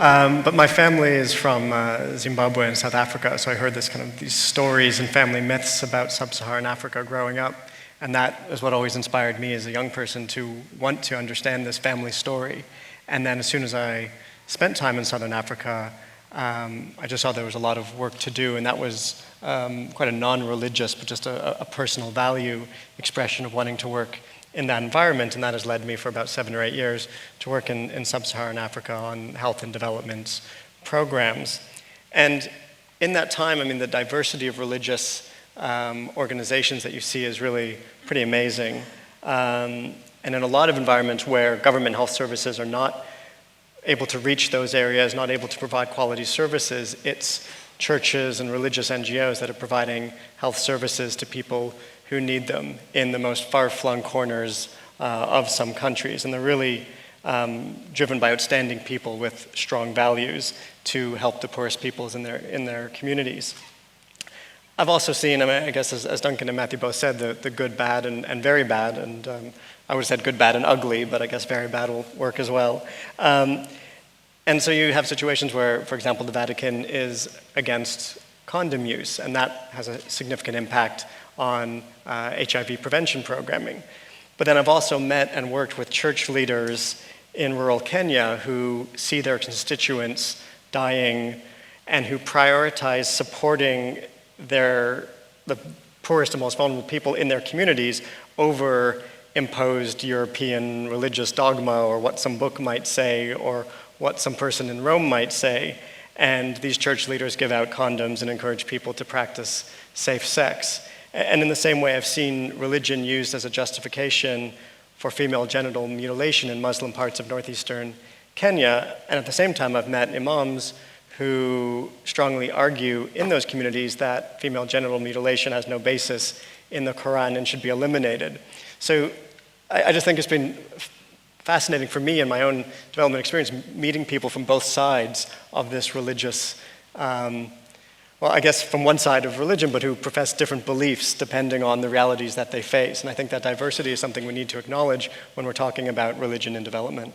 But my family is from Zimbabwe and South Africa, so I heard these stories and family myths about sub-Saharan Africa growing up. And that is what always inspired me as a young person to want to understand this family story. And then as soon as I spent time in Southern Africa, I just saw there was a lot of work to do, and that was quite a non-religious, but just a personal value expression of wanting to work in that environment, and that has led me for about 7 or 8 years to work in sub-Saharan Africa on health and development programs. And in that time, I mean, the diversity of religious organizations that you see is really pretty amazing. And in a lot of environments where government health services are not able to reach those areas, not able to provide quality services, it's churches and religious NGOs that are providing health services to people who need them in the most far-flung corners of some countries. And they're really driven by outstanding people with strong values to help the poorest peoples in their communities. I've also seen, I guess as Duncan and Matthew both said, the good, bad, and very bad, and I would have said good, bad, and ugly, but I guess very bad will work as well. And so you have situations where, for example, the Vatican is against condom use, and that has a significant impact on HIV prevention programming. But then I've also met and worked with church leaders in rural Kenya who see their constituents dying and who prioritize supporting the poorest and most vulnerable people in their communities over imposed European religious dogma or what some book might say or what some person in Rome might say. And these church leaders give out condoms and encourage people to practice safe sex. And in the same way, I've seen religion used as a justification for female genital mutilation in Muslim parts of northeastern Kenya. And at the same time, I've met imams who strongly argue in those communities that female genital mutilation has no basis in the Quran and should be eliminated. So I just think it's been fascinating for me in my own development experience, meeting people from both sides of this religious, well, I guess from one side of religion, but who profess different beliefs depending on the realities that they face. And I think that diversity is something we need to acknowledge when we're talking about religion and development.